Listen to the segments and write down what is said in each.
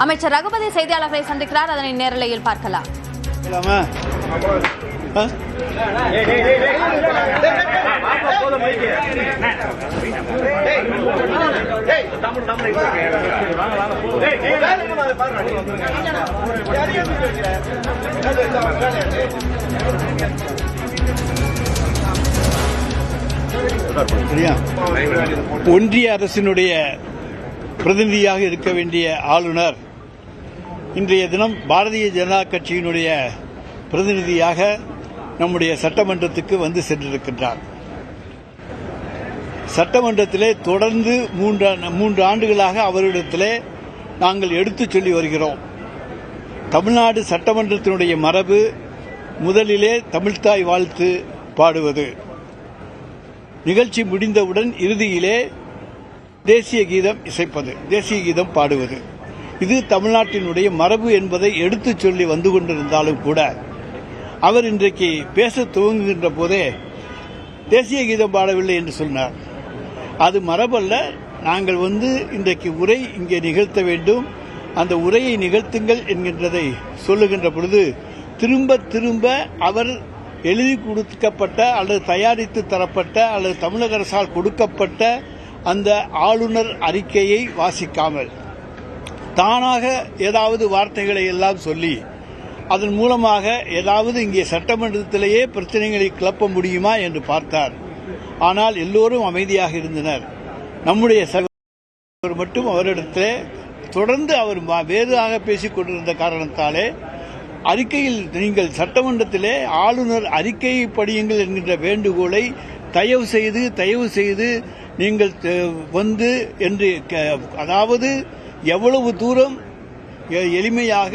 அமைச்சர் ரகுபதி செய்தியாளர்களை சந்திக்கிறார். அதனை நேரலையில் பார்க்கலாம். ஒன்றிய அரசினுடைய பிரதிநிதியாக இருக்க வேண்டிய ஆளுநர் இன்றைய தினம் பாரதிய ஜனதா கட்சியினுடைய பிரதிநிதியாக நம்முடைய சட்டமன்றத்துக்கு வந்து சென்றிருக்கின்றார். சட்டமன்றத்திலே தொடர்ந்து மூன்று ஆண்டுகளாக அவரிடத்திலே நாங்கள் எடுத்துச் சொல்லி வருகிறோம். தமிழ்நாடு சட்டமன்றத்தினுடைய மரபு முதலிலே தமிழ்த்தாய் வாழ்த்து பாடுவது, நிகழ்ச்சி முடிந்தவுடன் இறுதியிலே தேசிய கீதம் இசைப்பது, தேசிய கீதம் பாடுவது, இது தமிழ்நாட்டினுடைய மரபு என்பதை எடுத்துச் சொல்லி வந்து கொண்டிருந்தாலும் கூட அவர் இன்றைக்கு பேச துவங்குகின்ற போதே தேசிய கீதம் பாடவில்லை என்று சொன்னார். அது மரபல்ல. நாங்கள் இன்றைக்கு உரை இங்கே நிகழ்த்த வேண்டும், அந்த உரையை நிகழ்த்துங்கள் என்கின்றதை சொல்லுகின்ற பொழுது திரும்ப திரும்ப அவர் எழுதி கொடுக்கப்பட்ட அல்லது தயாரித்து தரப்பட்ட அல்லது தமிழக அரசால் கொடுக்கப்பட்ட அந்த ஆளுநர் அறிக்கையை வாசிக்காமல் தானாக ஏதாவது வார்த்தைகளை எல்லாம் சொல்லி அதன் மூலமாக ஏதாவது இங்கே சட்டமன்றத்திலேயே பிரச்சனைகளை கிளப்ப முடியுமா என்று பார்த்தார். ஆனால் எல்லோரும் அமைதியாக இருந்தனர். நம்முடைய சகோதரர் மட்டும் அவரிடத்திலே தொடர்ந்து அவர் வேறாக பேசிக் கொண்டிருந்த காரணத்தாலே அறிக்கையில் நீங்கள் சட்டமன்றத்திலே ஆளுநர் அறிக்கையை படியுங்கள் என்கின்ற வேண்டுகோளை தயவு செய்து நீங்கள் என்று, அதாவது எவ்வளவு தூரம் எளிமையாக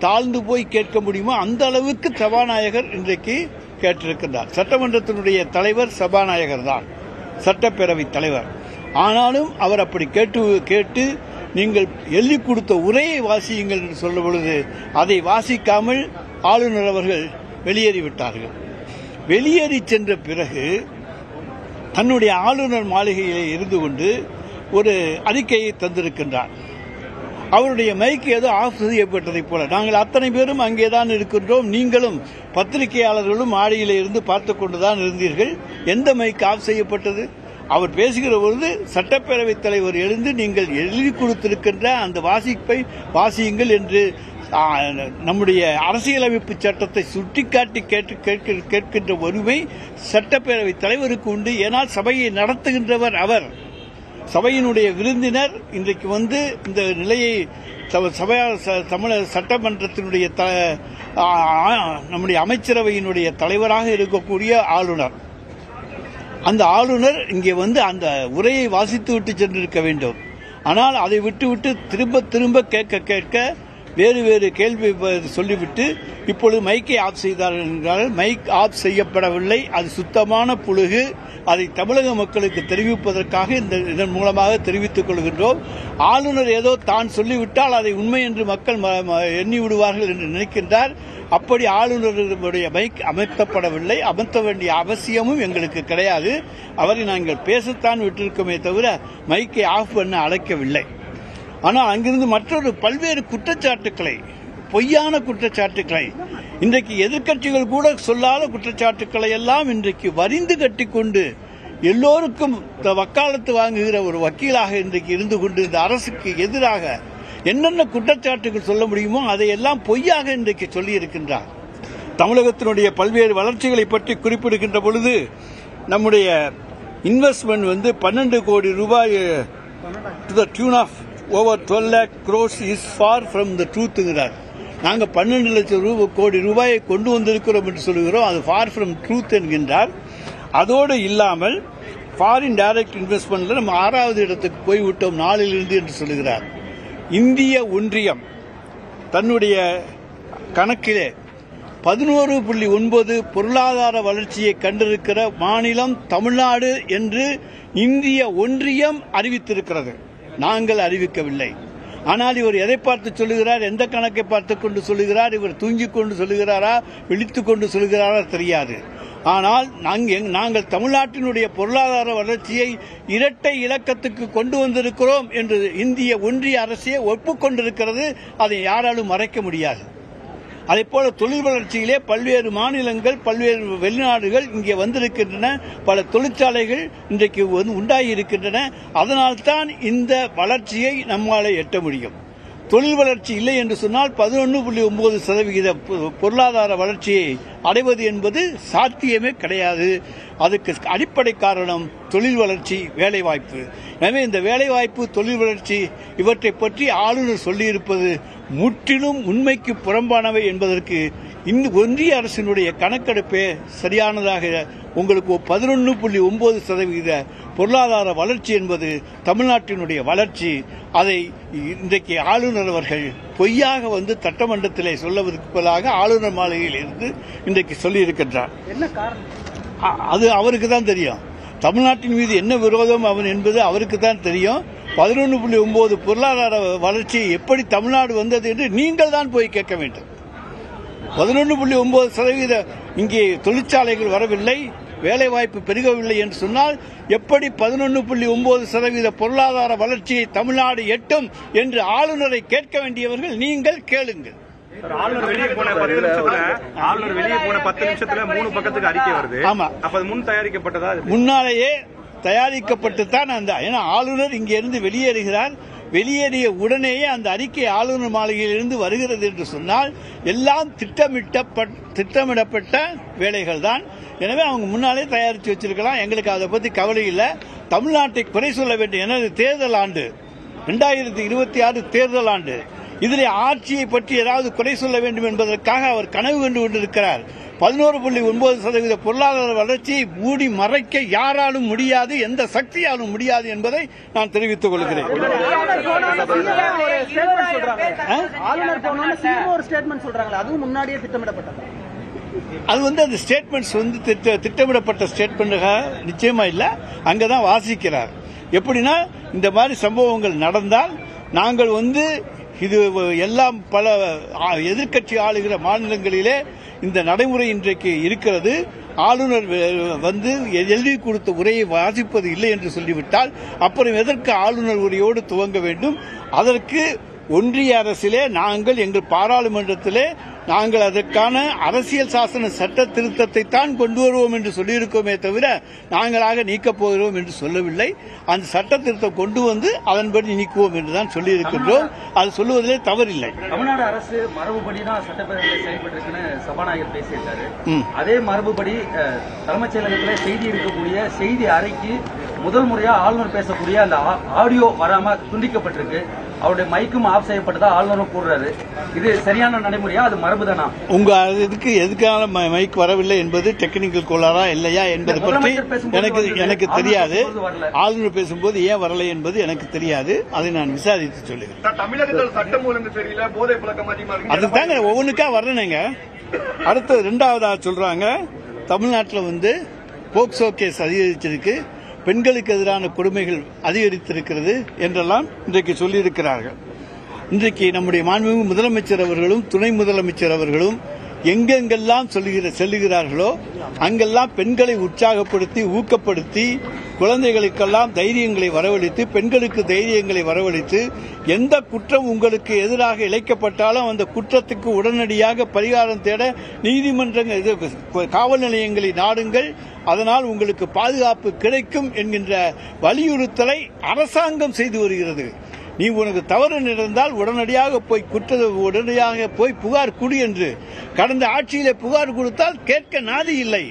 தாழ்ந்து போய் கேட்க முடியுமோ அந்த அளவுக்கு சபாநாயகர் இன்றைக்கு கேட்டிருக்கிறார். சட்டமன்றத்தினுடைய தலைவர் சபாநாயகர் தான், சட்டப்பேரவைத் தலைவர். ஆனாலும் அவர் அப்படி கேட்டு நீங்கள் எழுதி கொடுத்த உரையை வாசியுங்கள் என்று சொல்லும் பொழுது அதை வாசிக்காமல் ஆளுநர் அவர்கள் வெளியேறிவிட்டார்கள். வெளியேறி சென்ற பிறகு தன்னுடைய ஆளுநர் மாளிகையிலே இருந்து கொண்டு ஒரு அறிக்கையை தந்திருக்கின்றார். அவருடைய மைக்கு ஏதோ ஆஃப் செய்யப்பட்டதை போல நாங்கள் அத்தனை பேரும் அங்கேதான் இருக்கின்றோம், நீங்களும் பத்திரிகையாளர்களும் மாடியிலே இருந்து பார்த்துக் கொண்டுதான் இருந்தீர்கள். எந்த மைக் ஆஃப் செய்யப்பட்டது? அவர் பேசுகிற பொழுது சட்டப்பேரவைத் தலைவர் எழுந்து நீங்கள் எழுதி கொடுத்திருக்கின்ற அந்த வாசிப்பை வாசியுங்கள் என்று நம்முடைய அரசியலமைப்பு சட்டத்தை சுட்டிக்காட்டி கேட்கின்ற உரிமை சட்டப்பேரவைத் தலைவருக்கு உண்டு. ஏனால் சபையை நடத்துகின்றவர் அவர், சபையினுடைய விருந்தினர். இன்றைக்கு இந்த நிலையை தமிழக சட்டமன்றத்தினுடைய நம்முடைய அமைச்சரவையினுடைய தலைவராக இருக்கக்கூடிய ஆளுநர், அந்த ஆளுநர் இங்கே அந்த உரையை வாசித்து விட்டு சென்றிருக்க வேண்டும். ஆனால் அதை விட்டுவிட்டு திரும்ப கேட்க வேறு கேள்வி சொல்லிவிட்டு இப்பொழுது மைக்கை ஆஃப் செய்தார்கள் என்றால் மைக் ஆஃப் செய்யப்படவில்லை. அது சுத்தமான புழுகு. அதை தமிழக மக்களுக்கு தெரிவிப்பதற்காக இதன் மூலமாக தெரிவித்துக் கொள்கின்றோம். ஆளுநர் ஏதோ தான் சொல்லிவிட்டால் அதை உண்மை என்று மக்கள் எண்ணி விடுவார்கள் என்று நினைக்கின்றார். அப்படி ஆளுநருடைய மைக் அமர்த்தப்படவில்லை. அமர்த்த வேண்டிய அவசியமும் எங்களுக்கு கிடையாது. அவரை நாங்கள் பேசத்தான் விட்டிருக்கோமே தவிர மைக்கை ஆஃப் பண்ண அழைக்கவில்லை. ஆனால் அங்கிருந்து மற்றொரு பல்வேறு குற்றச்சாட்டுக்களை, பொய்யான குற்றச்சாட்டுக்களை, இன்றைக்கு எதிர்க்கட்சிகள் கூட சொல்லாத குற்றச்சாட்டுக்களை எல்லாம் இன்றைக்கு வரிந்து கட்டிக்கொண்டு எல்லோருக்கும் வக்காலத்து வாங்குகிற ஒரு வக்கீலாக இன்றைக்கு இருந்து கொண்டு இந்த அரசுக்கு எதிராக என்னென்ன குற்றச்சாட்டுகள் சொல்ல முடியுமோ அதையெல்லாம் பொய்யாக இன்றைக்கு சொல்லியிருக்கின்றார். தமிழகத்தினுடைய பல்வேறு வளர்ச்சிகளை பற்றி குறிப்பிடுகின்ற பொழுது நம்முடைய இன்வெஸ்ட்மெண்ட் 12 கோடி ரூபாய் to the tune of over 12 lakh crores is far from the truthங்கிறார். நாங்கள் 12 லட்சம் கோடி ரூபாயை கொண்டு வந்திருக்கிறோம் என்று சொல்லுகிறோம், அது ஃபார் ஃப்ரம் ட்ரூத் என்கின்றார். அதோடு இல்லாமல் ஃபாரின் டைரக்ட் இன்வெஸ்ட்மெண்ட்ல நம்ம 6வது இடத்துக்கு போய்விட்டோம் 4லிருந்து என்று சொல்லுகிறார். இந்திய ஒன்றியம் தன்னுடைய கணக்கிலே 11.9 பொருளாதார வளர்ச்சியை கண்டிருக்கிற மாநிலம் தமிழ்நாடு என்று இந்திய ஒன்றியம் அறிவித்திருக்கிறது. நாங்கள் அறிவிக்கவில்லை. ஆனால் இவர் எதை பார்த்து சொல்லுகிறார், எந்த கணக்கை பார்த்துக் கொண்டு சொல்லுகிறார், இவர் தூங்கிக் கொண்டு சொல்லுகிறாரா விழித்துக் கொண்டு சொல்லுகிறாரா தெரியாது. ஆனால் நாங்கள் தமிழ்நாட்டினுடைய பொருளாதார வளர்ச்சியை இரட்டை இலக்கத்துக்கு கொண்டு வந்திருக்கிறோம் என்று இந்திய ஒன்றிய அரசே ஒப்புக்கொண்டிருக்கிறது. அதை யாராலும் மறைக்க முடியாது. அதேபோல தொழில் வளர்ச்சியிலே பல்வேறு மாநிலங்கள், பல்வேறு வெளிநாடுகள் இங்கே வந்திருக்கின்றன. பல தொழிற்சாலைகள் இன்றைக்கு உண்டாகி இருக்கின்றன. அதனால்தான் இந்த வளர்ச்சியை நம்மால் எட்ட முடியும். தொழில் வளர்ச்சி இல்லை என்று சொன்னால் 11.9% பொருளாதார வளர்ச்சியை அடைவது என்பது சாத்தியமே கிடையாது. அதுக்கு அடிப்படை காரணம் தொழில் வளர்ச்சி, வேலைவாய்ப்பு. எனவே இந்த வேலைவாய்ப்பு, தொழில் வளர்ச்சி இவற்றை பற்றி ஆளுநர் சொல்லியிருப்பது முற்றிலும் உண்மைக்கு புறம்பானவை என்பதற்கு ஒன்றிய அரசினுடைய கணக்கெடுப்பே சரியானதாக உங்களுக்கு 11.9% பொருளாதார வளர்ச்சி என்பது தமிழ்நாட்டினுடைய வளர்ச்சி. அதை இன்றைக்கு ஆளுநர் அவர்கள் பொய்யாக சட்டமன்றத்திலே சொல்லுவதற்கு பதிலாக ஆளுநர் மாளிகையில் இருந்து இன்றைக்கு சொல்லியிருக்கின்றார். என்ன காரணம்? அது அவருக்கு தான் தெரியும். தமிழ்நாட்டின் மீது என்ன விரோதம் என்பது அவருக்கு தான் தெரியும். 11.9 பொருளாதார வளர்ச்சி எப்படி தமிழ்நாடு வந்தது என்று நீங்கள் தான் போய் கேட்க வேண்டும். 11.9% இங்கே தொழிற்சாலைகள் வரவில்லை, வேலைவாய்ப்பு பெருகவில்லை என்று சொன்னால் எப்படி 11.9% பொருளாதார வளர்ச்சியை தமிழ்நாடு எட்டும் என்று ஆளுநரை கேட்க வேண்டியவர்கள் நீங்கள் கேளுங்கள். ஆளுநர் வெளியே போன 10 நிமிஷத்துல 3 பக்கத்துக்கு அறிக்கை வருது. ஆமா, அப்ப முன் தயாரிக்கப்பட்டதா? முன்னாலேயே தயாரிக்கப்பட்டு தான் ஏன்னா ஆளுநர் இங்கிருந்து வெளியேறுகிறார். வெளியேறிய உடனேயே அந்த அறிக்கை ஆளுநர் மாளிகையிலிருந்து வருகிறது என்று சொன்னால் எல்லாம் திட்டமிடப்பட்ட வேலைகள் தான். எனவே அவங்க முன்னாலே தயாரித்து வச்சிருக்கலாம். எங்களுக்கு அதை பற்றி கவலை இல்லை. தமிழ்நாட்டை குறை சொல்ல வேண்டிய எனது தேர்தல் ஆண்டு 2026 தேர்தல் ஆண்டு. இதிலே ஆட்சியை பற்றி ஏதாவது குறை சொல்ல வேண்டும் என்பதற்காக அவர் கனவு கண்டு கொண்டிருக்கிறார். 11.9% பொருளாதார வளர்ச்சியை மூடி மறைக்க யாராலும் முடியாது, எந்த சக்தியாலும் முடியாது என்பதை நான் தெரிவித்துக் கொள்கிறேன். அது அந்த ஸ்டேட்மெண்ட்ஸ் திட்டமிடப்பட்ட ஸ்டேட்மெண்ட்டாக நிச்சயமா இல்ல. அங்கதான் வாசிக்கிறார். எப்படின்னா இந்த மாதிரி சம்பவங்கள் நடந்தால் நாங்கள் இது எல்லாம் பல எதிர்க்கட்சி ஆளுகிற மாநிலங்களிலே இந்த நடைமுறை இன்றைக்கு இருக்கிறது. ஆளுநர் எழுதி கொடுத்த உரையை வாசிப்பது இல்லை என்று சொல்லிவிட்டால் அப்புறம் எதற்கு ஆளுநர் உரையோடு துவங்க வேண்டும்? அதற்கு ஒன்றிய அரசிலே நாங்கள் எங்கள் பாராளுமன்றத்திலே நாங்கள் அதற்கான அரசியல் சாசன சட்ட திருத்தத்தை தான் கொண்டு வருவோம் என்று சொல்லியிருக்கோமே தவிர நாங்களாக நீக்கப் போகிறோம் என்று சொல்லவில்லை. அந்த சட்ட திருத்தம் கொண்டு அதன்படி நீக்குவோம் என்றுதான் சொல்லியிருக்கின்றோம். அது சொல்லுவதிலே தவறில்லை. தமிழ்நாடு அரசு மரபுபடி தான் சட்டப்பேரவையில் செயல்பட்டிருக்குன்னு சபாநாயகர் பேசியிருக்காரு. அதே மரபுபடி தலைமைச் செயலகத்தில் செய்தி இருக்கக்கூடிய செய்தி அறைக்கு முதல் முறையா ஆளுநர் பேசக்கூடிய அந்த ஆடியோ வராம துண்டிக்கப்பட்டிருக்கு. அவருடைய மைக்கும் ஆஃப் செய்யப்பட்டதா ஆளுநரும் கூறுறாரு. இது சரியான நடைமுறையா, அது மரபுதானா? உங்க இதுக்கு எதுக்கான மைக் வரவில்லை என்பது டெக்னிக்கல் கோளாறா இல்லையா என்பது பற்றி எனக்கு தெரியாது. ஆளுநர் பேசும்போது ஏன் வரலை என்பது எனக்கு தெரியாது. அதை நான் விசாரித்து சொல்லுகிறேன். தமிழகத்தில் சட்டம் ஒழுங்கு சரியில்லை, போதை பழக்கம் அதிகமா இருக்கு. அதுதாங்க ஒவ்வொன்றுக்கா வரணுங்க. அடுத்து 2வதா சொல்றாங்க தமிழ்நாட்டில் போக்சோ கேஸ் அதிகரிச்சிருக்கு, பெண்களுக்கு எதிரான கொடுமைகள் அதிகரித்திருக்கிறது என்றெல்லாம் இன்றைக்கு சொல்லியிருக்கிறார்கள். இன்றைக்கு நம்முடைய மாண்புமிகு முதலமைச்சர் அவர்களும் துணை முதலமைச்சர் அவர்களும் எங்கெங்கெல்லாம் செல்லுகிறார்களோ அங்கெல்லாம் பெண்களை உற்சாகப்படுத்தி ஊக்கப்படுத்தி குழந்தைகளுக்கெல்லாம் தைரியங்களை வரவழைத்து, பெண்களுக்கு தைரியங்களை வரவழைத்து, எந்த குற்றம் உங்களுக்கு எதிராக இழைக்கப்பட்டாலும் அந்த குற்றத்துக்கு உடனடியாக பரிகாரம் தேட நீதிமன்றங்கள், காவல் நிலையங்களை நாடுங்கள், அதனால் உங்களுக்கு பாதுகாப்பு கிடைக்கும் என்கின்ற வலியுறுத்தலை அரசாங்கம் செய்து வருகிறது. நீ உனக்கு தவறு நடந்தால் உடனடியாக போய் புகார் கொடு என்று கடந்த ஆட்சியிலே புகார் கொடுத்தால் கேட்க நாதி இல்லை.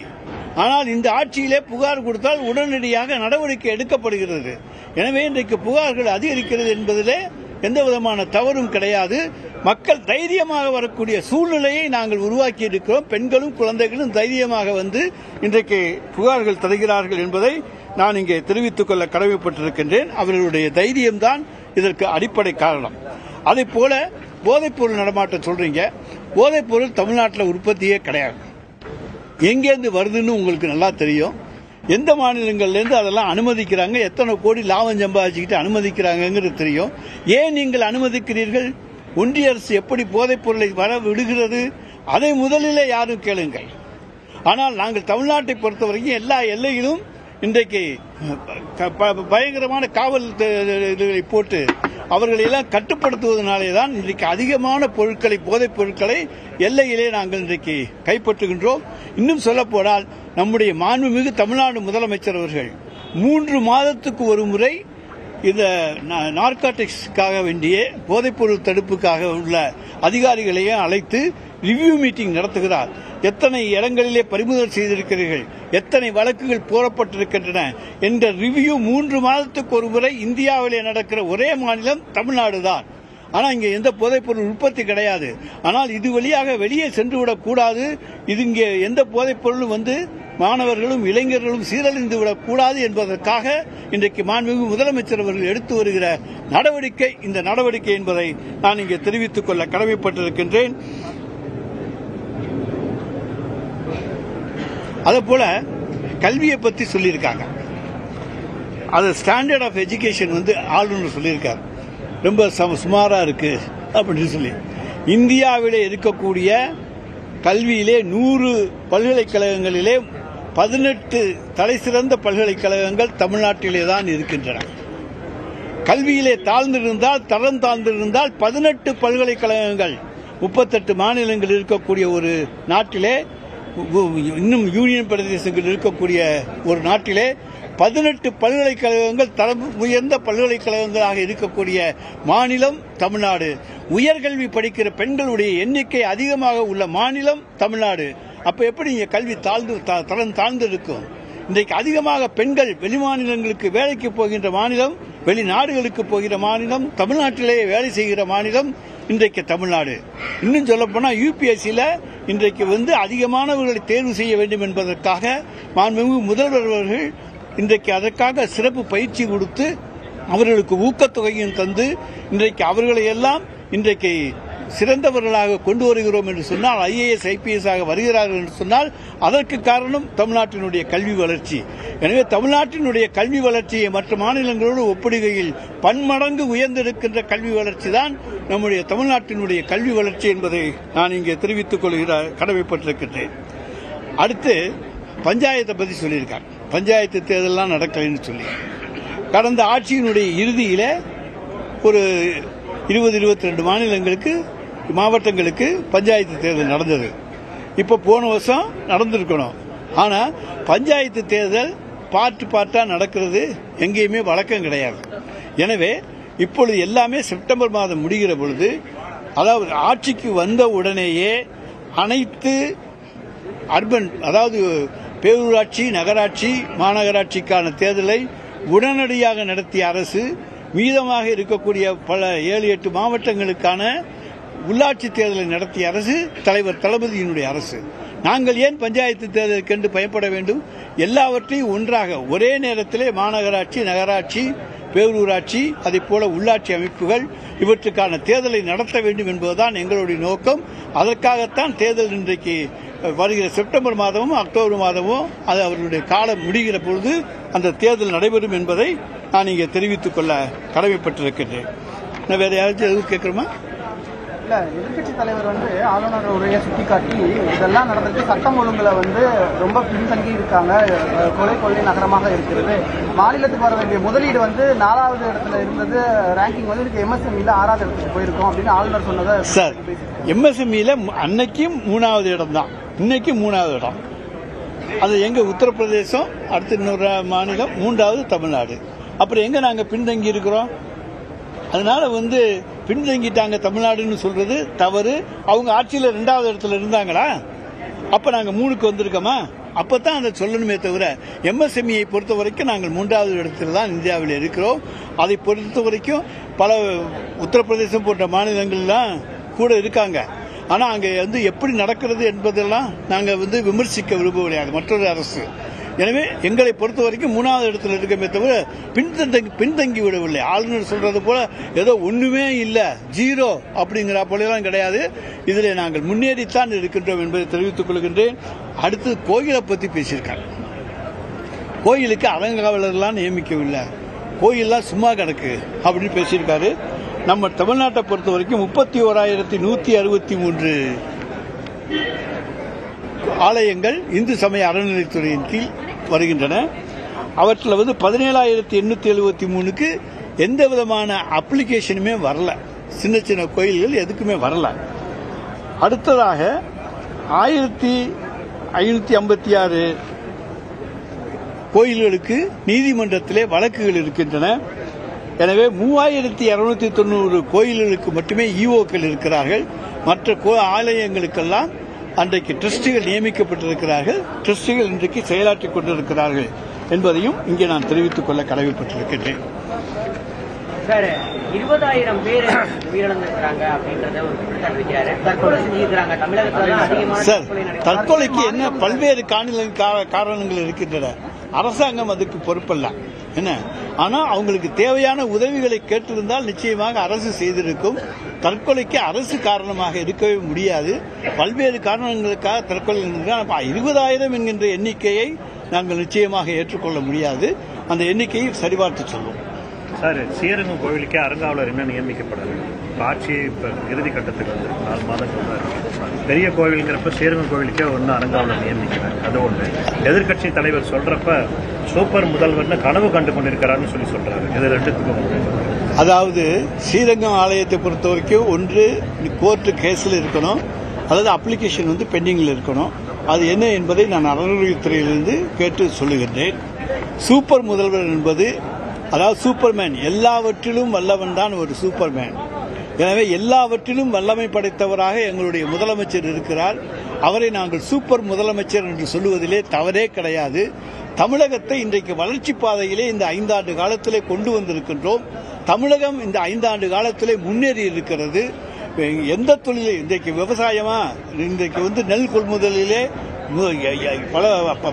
ஆனால் இந்த ஆட்சியிலே புகார் கொடுத்தால் உடனடியாக நடவடிக்கை எடுக்கப்படுகிறது. எனவே இன்றைக்கு புகார்கள் அதிகரிக்கிறது என்பதிலே எந்த விதமான தவறும் கிடையாது. மக்கள் தைரியமாக வரக்கூடிய சூழ்நிலையை நாங்கள் உருவாக்கி இருக்கிறோம். பெண்களும் குழந்தைகளும் தைரியமாக இன்றைக்கு புகார்கள் தருகிறார்கள் என்பதை நான் இங்கே தெரிவித்துக் கொள்ள கடமைப்பட்டிருக்கின்றேன். அவர்களுடைய தைரியம்தான் இதற்கு அடிப்படை காரணம். அதே போல போதைப்பொருள் நடமாட்டம் சொல்றீங்க. போதைப்பொருள் தமிழ்நாட்டில் உற்பத்தியே கிடையாது. எங்கேருந்து வருதுன்னு உங்களுக்கு நல்லா தெரியும். எந்த மாநிலங்கள்லேருந்து அதெல்லாம் அனுமதிக்கிறாங்க, எத்தனை கோடி லாபம் சம்பாதிச்சுக்கிட்டு அனுமதிக்கிறாங்கிறது தெரியும். ஏன் நீங்கள் அனுமதிக்கிறீர்கள்? ஒன்றிய அரசு எப்படி போதைப் பொருளை வர விடுகிறது? அதை முதலிலே யாரும் கேளுங்கள். ஆனால் நாங்கள் தமிழ்நாட்டை பொறுத்தவரைக்கும் எல்லா எல்லையிலும் இன்றைக்கு பயங்கரமான காவல் இதுகளை போட்டு அவர்களை எல்லாம் கட்டுப்படுத்துவதனாலே தான் இன்றைக்கு அதிகமான பொருட்களை போதைப் பொருட்களை எல்லையிலே நாங்கள் இன்றைக்கு கைப்பற்றுகின்றோம். இன்னும் சொல்லப்போனால் நம்முடைய மாண்புமிகு தமிழ்நாடு முதலமைச்சர் அவர்கள் 3 மாதத்துக்கு ஒரு முறை இந்த நார்காட்டிக்ஸ்க்காக வேண்டிய போதைப்பொருள் தடுப்புக்காக உள்ள அதிகாரிகளையும் அழைத்து ரிவ்யூ மீட்டிங் நடத்துகிறார். எத்தனை இடங்களிலே பறிமுதல் செய்திருக்கிறீர்கள், எத்தனை வழக்குகள் போடப்பட்டிருக்கின்றன என்ற ரிவ்யூ 3 மாதத்துக்கு ஒரு முறை இந்தியாவிலே நடக்கிற ஒரே மாநிலம் தமிழ்நாடு தான். ஆனால் இங்கே எந்த போதைப்பொருள் உற்பத்தி கிடையாது. ஆனால் இது வழியாக வெளியே சென்றுவிடக் கூடாது. இது இங்கே எந்த போதைப்பொருளும் வந்து மாணவர்களும் இளைஞர்களும் சீரழிந்து விடக்கூடாது என்பதற்காக இன்றைக்கு மாண்புமிகு முதலமைச்சர் அவர்கள் எடுத்து வருகிற நடவடிக்கை இந்த நடவடிக்கை என்பதை நான் இங்கே தெரிவித்துக் கொள்ள கடமைப்பட்டிருக்கின்றேன். அதேபோல கல்வியை பற்றி சொல்லியிருக்காங்க. அது ஸ்டாண்டர்ட் ஆஃப் எஜுகேஷன் வந்து ஆளுநர் சொல்லியிருக்காரு, ரொம்ப சுமாராக இருக்கு அப்படின்னு சொல்லி. இந்தியாவிலே இருக்கக்கூடிய கல்வியிலே 100 பல்கலைக்கழகங்களிலே 18 தலைசிறந்த பல்கலைக்கழகங்கள் தமிழ்நாட்டிலே தான் இருக்கின்றன. கல்வியிலே தாழ்ந்திருந்தால், தரம் தாழ்ந்திருந்தால் 18 பல்கலைக்கழகங்கள் 38 மாநிலங்கள் இருக்கக்கூடிய ஒரு நாட்டிலே, இன்னும் யூனியன் பிரதேசங்கள் இருக்கக்கூடிய ஒரு நாட்டிலே 18 பல்கலைக்கழகங்கள் தரம் உயர்ந்த பல்கலைக்கழகங்களாக இருக்கக்கூடிய மாநிலம் தமிழ்நாடு. உயர்கல்வி படிக்கிற பெண்களுடைய எண்ணிக்கை அதிகமாக உள்ள மாநிலம் தமிழ்நாடு. அப்ப எப்படி இங்க கல்வி தரம் தாழ்ந்து இருக்கும்? இன்றைக்கு அதிகமாக பெண்கள் வெளிமாநிலங்களுக்கு வேலைக்கு போகின்ற மாநிலம், வெளிநாடுகளுக்கு போகிற மாநிலம், தமிழ்நாட்டிலேயே வேலை செய்கிற மாநிலம் இன்றைக்கு தமிழ்நாடு. இன்னும் சொல்லப்போனா யூபிஎஸ்சியில் இன்றைக்கு வந்து அதிகமானவர்களை தேர்வு செய்ய வேண்டும் என்பதற்காக மாண்புமிகு முதல்வர் அவர்கள் இன்றைக்கு அதற்காக சிறப்பு பயிற்சி கொடுத்து அவர்களுக்கு ஊக்கத்தொகையும் தந்து இன்றைக்கு அவர்களை எல்லாம் இன்றைக்கு சிறந்தவர்களாக கொண்டு வருகிறோம் என்று சொன்னால், IAS IPS ஆக வருகிறார்கள் என்று சொன்னால் அதற்கு காரணம் தமிழ்நாட்டினுடைய கல்வி வளர்ச்சி. எனவே தமிழ்நாட்டினுடைய கல்வி வளர்ச்சியை மற்ற மாநிலங்களோடு ஒப்பிடுகையில் பன்மடங்கு உயர்ந்திருக்கின்ற கல்வி வளர்ச்சி தான் நம்முடைய தமிழ்நாட்டினுடைய கல்வி வளர்ச்சி என்பதை நான் இங்கே தெரிவித்துக் கொள்கிற கடமைப்பட்டிருக்கின்றேன். அடுத்து பஞ்சாயத்தை பற்றி சொல்லியிருக்காங்க. பஞ்சாயத்து தேர்தலாம் நடக்கலைன்னு சொல்லி கடந்த ஆட்சியினுடைய இறுதியில ஒரு 20-22 மாவட்டங்களுக்கு பஞ்சாயத்து தேர்தல் நடந்தது. இப்ப போன வருஷம் நடந்திருக்கணும். ஆனா பஞ்சாயத்து தேர்தல் பார்ட்டா நடக்கிறது எங்கேயுமே வழக்கம் கிடையாது. எனவே இப்பொழுது எல்லாமே செப்டம்பர் மாதம் முடிகிற பொழுது, அதாவது ஆட்சிக்கு வந்த உடனேயே அனைத்து அர்பன், அதாவது பேரூராட்சி, நகராட்சி, மாநகராட்சிக்கான தேர்தலை உடனடியாக நடத்திய அரசு, மீதமாக இருக்கக்கூடிய பல 7-8 மாவட்டங்களுக்கான உள்ளாட்சி தேர்தலை நடத்திய அரசு தலைவர் தளபதியினுடைய அரசு. நாங்கள் ஏன் பஞ்சாயத்து தேர்தலுக்கென்று பயப்பட வேண்டும்? எல்லாவற்றையும் ஒன்றாக ஒரே நேரத்திலே மாநகராட்சி, நகராட்சி, பேரூராட்சி, அதே போல உள்ளாட்சி அமைப்புகள் இவற்றுக்கான தேர்தலை நடத்த வேண்டும் என்பதுதான் எங்களுடைய நோக்கம். அதற்காகத்தான் தேர்தல் இன்றைக்கு வருகிற செப்டம்பர் மாதமும் அக்டோபர் மாதமும் அது அவர்களுடைய காலம் முடிகிற பொழுது அந்த தேர்தல் நடைபெறும் என்பதை நான் இங்கே தெரிவித்துக் கொள்ள கடமைப்பட்டிருக்கின்றேன். வேற யாராச்சும் எதுவும் கேட்கிறோமா? இல்ல, எதிர்கட்சி தலைவர் ஆளுநர் உரையை சுட்டிக்காட்டி இதெல்லாம் நடந்துட்டு சட்டம் ஒழுங்குல ரொம்ப பின்தங்கி இருக்காங்க, கொள்ளை நகரமாக இருக்கிறது, மாநிலத்துக்கு வர வேண்டிய முதலீடு 4வது இடத்துல இருந்தது, ரேங்கிங் MSMEல 6வது இடத்துக்கு போயிருக்கோம் அப்படின்னு ஆளுநர் சொன்னதை சார். MSMEல அன்னைக்கும் 3வது இடம் தான், இன்னைக்கு 3வது இடம். அது எங்க உத்தரப்பிரதேசம், அடுத்து இன்னொரு மாநிலம், 3வது தமிழ்நாடு. அப்புறம் எங்க நாங்க பின்தங்கி இருக்கிறோம்? அதனால பின்தங்கிட்டாங்க தமிழ்நாடுன்னு சொல்றது தவறு. அவங்க ஆட்சியில் 2வது இடத்துல இருந்தாங்களா? அப்ப நாங்க 3க்கு வந்திருக்கோமா? அப்பதான் அதை சொல்லணுமே தவிர, MSMEயை பொறுத்த வரைக்கும் நாங்கள் 3வது இடத்துல தான் இந்தியாவில் இருக்கிறோம். அதை பொறுத்த வரைக்கும் பல உத்தரப்பிரதேசம் போன்ற மாநிலங்கள்லாம் கூட இருக்காங்க. ஆனா அங்க எப்படி நடக்கிறது என்பதெல்லாம் நாங்க விமர்சிக்க விரும்பவில்லை, அது மற்றொரு அரசு. எனவே எங்களை பொறுத்த வரைக்கும் 3வது இடத்துல இருக்கமே தவிர பின்தங்கி விடவில்லை. ஆளுநர் சொல்றது போல ஏதோ ஒண்ணுமே இல்ல, 0 அப்படிங்கிற போலாம் கிடையாது. இதில் நாங்கள் முன்னேறித்தான் இருக்கின்றோம் என்பதை தெரிவித்துக் கொள்கின்றேன். அடுத்து கோயிலை பத்தி பேசியிருக்காங்க. கோயிலுக்கு அலங்காவலர்லாம் நியமிக்கவில்லை, கோயிலெல்லாம் சும்மா கிடக்கு அப்படின்னு பேசியிருக்காரு. நம்ம தமிழ்நாட்டை பொறுத்த வரைக்கும் 31,163 ஆலயங்கள் இந்து சமய அறநிலைத்துறையின் கீழ் வருகின்றன. அவற்றில் 17,873க்கு எந்த விதமான அப்ளிகேஷனுமே வரல. சின்ன சின்ன கோயில்கள் எதுக்குமே வரல. அடுத்ததாக 1556 கோயில்களுக்கு நீதிமன்றத்திலே வழக்குகள் இருக்கின்றன. எனவே 3290 கோயில்களுக்கு மட்டுமே ஈஓக்கள் இருக்கிறார்கள். மற்ற ஆலயங்களுக்கெல்லாம் அன்றைக்கு டிரஸ்டிகள் நியமிக்கப்பட்டிருக்கிறார்கள். டிரஸ்டிகள் இன்றைக்கு செயலாற்றிக் கொண்டிருக்கிறார்கள் என்பதையும் இங்கே நான் தெரிவித்துக் கொள்ள கடமைப்பட்டிருக்கின்றேன். சார், 20,000 பேர் உயிரிழந்திருக்கிறாங்க அப்படின்றத ஒரு குற்றச்சாட்டு வைக்கிறாரு. தற்கொலை செஞ்சிருக்கிறாங்க தமிழகத்துல அதிகமான சார், தற்கொலைக்கு என்ன பல்வேறு காரணங்கள் இருக்கின்றன. அரசாங்கம் அதுக்கு பொறுப்பல்ல என்ன. ஆனா அவங்களுக்கு தேவையான உதவிகளை கேட்டிருந்தால் நிச்சயமாக அரசு செய்திருக்கும். தற்கொலைக்கு அரசு காரணமாக இருக்கவே முடியாது. பல்வேறு காரணங்களுக்காக தற்கொலை 20,000 என்கின்ற எண்ணிக்கையை நாங்கள் நிச்சயமாக ஏற்றுக்கொள்ள முடியாது. அந்த எண்ணிக்கையை சரிபார்த்து சொல்வோம். சார், ஸ்ரீரங்கம் கோவிலுக்கே அறங்காவலர் என்ன நியமிக்கப்படாது? ஆட்சி இப்ப இறுதி கட்டத்துக்கு வந்து 4 மாதங்கள் தான் இருக்கு. பெரிய கோவிலுங்கிறப்ப ஸ்ரீரங்கம் கோவிலுக்கே ஒன்றும் அறங்காவலர் நியமிக்கிறார். அது ஒன்று. எதிர்கட்சி தலைவர் சொல்றப்ப சூப்பர் முதல்வர்னு கனவு கண்டு கொண்டிருக்கிறாருன்னு சொல்றாரு. இது ரெண்டுத்துக்கும் அதாவது ஸ்ரீரங்கம் ஆலயத்தை பொறுத்த வரைக்கும் ஒன்று கோர்ட்டு கேஸில் இருக்கணும், அல்லது அப்ளிகேஷன் பெண்டிங்கில் இருக்கணும். அது என்ன என்பதை நான் அறநிலையத்துறையிலிருந்து கேட்டு சொல்லுகின்றேன். சூப்பர் முதல்வர் என்பது அதாவது சூப்பர்மேன், எல்லாவற்றிலும் வல்லவன் தான் ஒரு சூப்பர்மேன். எனவே எல்லாவற்றிலும் வல்லமை படைத்தவராக எங்களுடைய முதலமைச்சர் இருக்கிறார். அவரை நாங்கள் சூப்பர் முதலமைச்சர் என்று சொல்லுவதிலே தவறே கிடையாது. தமிழகத்தை இன்றைக்கு வளர்ச்சி பாதையிலே இந்த 5 ஆண்டு காலத்திலே கொண்டு வந்திருக்கின்றோம். தமிழகம் இந்த 5 ஆண்டு காலத்திலே முன்னேறி இருக்கிறது. எந்த தொழிலை இன்றைக்கு விவசாயமா, இன்றைக்கு நெல் கொள்முதலிலே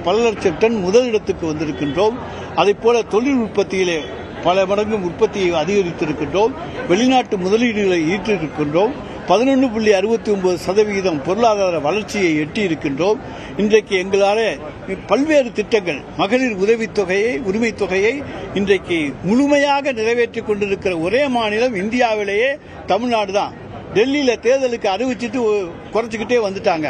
பல லட்சம் டன் முதலிடத்துக்கு வந்திருக்கின்றோம். அதைப் போல தொழில் உற்பத்தியிலே பல மடங்கு உற்பத்தியை அதிகரித்திருக்கின்றோம். வெளிநாட்டு முதலீடுகளை ஈட்டிருக்கின்றோம். 11.69% பொருளாதார வளர்ச்சியை எட்டியிருக்கின்றோம். இன்றைக்கு எங்களால் பல்வேறு திட்டங்கள், மகளிர் உதவித்தொகையை, உரிமை தொகையை இன்றைக்கு முழுமையாக நிறைவேற்றிக் கொண்டிருக்கிற ஒரே மாநிலம் இந்தியாவிலேயே தமிழ்நாடு தான். டெல்லியில தேர்தலுக்கு அறிவிச்சிட்டு குறைச்சிக்கிட்டே வந்துட்டாங்க.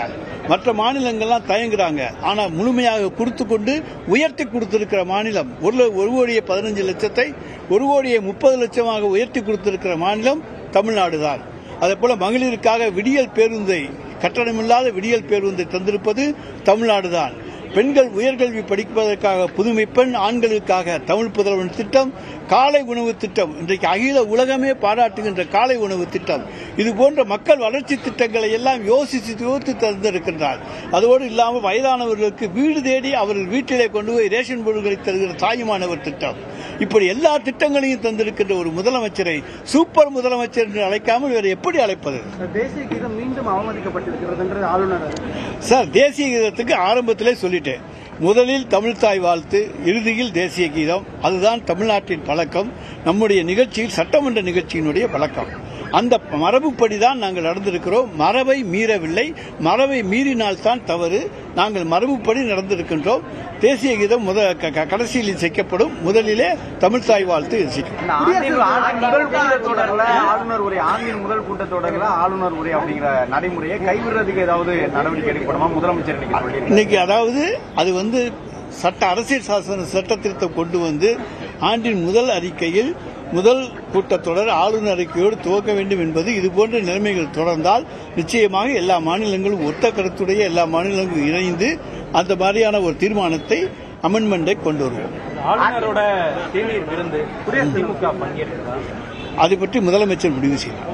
மற்ற மாநிலங்கள்லாம் தயங்குறாங்க. ஆனா முழுமையாக கொடுத்து கொண்டு உயர்த்தி கொடுத்திருக்கிற மாநிலம் 1,15,00,000 1,30,00,000 உயர்த்தி கொடுத்திருக்கிற மாநிலம் தமிழ்நாடு தான். அதே போல மகளிருக்காக விடியல் பேருந்தை, கட்டணமில்லாத விடியல் பேருந்தை தந்திருப்பது தமிழ்நாடு தான். பெண்கள் உயர்கல்வி படிப்பதற்காக புதுமை பெண், ஆண்களுக்காக தமிழ் புதல்வன் திட்டம், காலை உணவு திட்டம், இன்றைக்கு அகில உலகமே பாராட்டுகின்ற காலை உணவு திட்டம், இது போன்ற மக்கள் வளர்ச்சி திட்டங்களை எல்லாம் யோசித்து தந்திருக்கின்றார். அதோடு இல்லாமல் வயதானவர்களுக்கு வீடு தேடி அவர்கள் வீட்டிலே கொண்டு போய் ரேஷன் பொருட்களை தருகிற தாயுமானவர் திட்டம், இப்படி எல்லா திட்டங்களையும் தந்திருக்கின்ற ஒரு முதலமைச்சரை சூப்பர் முதலமைச்சர் என்று அழைக்காமல் வேறு எப்படி அழைப்பது? தேசிய கீதம் மீண்டும் அவமதிக்கப்பட்டிருக்கிறது ஆளுநர். சார், தேசிய கீதத்துக்கு ஆரம்பத்திலே சொல்லிட்டேன். முதலில் தமிழ்த்தாய் வாழ்த்து, இறுதியில் தேசிய கீதம். அதுதான் தமிழ்நாட்டின் பழக்கம். நம்முடைய நிகழ்ச்சியில் சட்டமன்ற நிகழ்ச்சியினுடைய பழக்கம். அந்த மரபுப்படிதான் நாங்கள் நடந்திருக்கிறோம். மரபை மீறவில்லை. மரபை மீறினால்தான் தவறு. நாங்கள் மரபுப்படி நடந்திருக்கின்றோம். தேசிய கீதம் கடைசியில் இசைக்கப்படும். முதலிலே தமிழ்த்தாய் வாழ்த்து இசைக்கப்படும். ஆளுநர் உரை, ஆண்டின் முதல் கூட்டத்தொடரில் ஆளுநர் உரை அப்படிங்கிற நடைமுறையை கைவிடுறதுக்கு ஏதாவது நடவடிக்கை எடுக்கப்படுமா முதலமைச்சர் இன்னைக்கு? அதாவது அது அரசியல் சாசன சட்ட திருத்தம் கொண்டு வந்து ஆண்டின் முதல் அறிக்கையில் முதல் கூட்டத்தொடர் ஆளுநர் அறிக்கையோடு துவக்க வேண்டும் என்பது. இதுபோன்ற நிலைமைகள் தொடர்ந்தால் நிச்சயமாக எல்லா மாநிலங்களும் ஒத்த கருத்துடைய எல்லா மாநிலங்களும் இணைந்து அந்த மாதிரியான ஒரு தீர்மானத்தை, அமெண்ட்மெண்டை கொண்டு வருவோம். ஆளுநரோட தேநீர் விருந்து திமுக பங்கேற்கிறதா? அதை பற்றி முதலமைச்சர் முடிவு செய்வார்.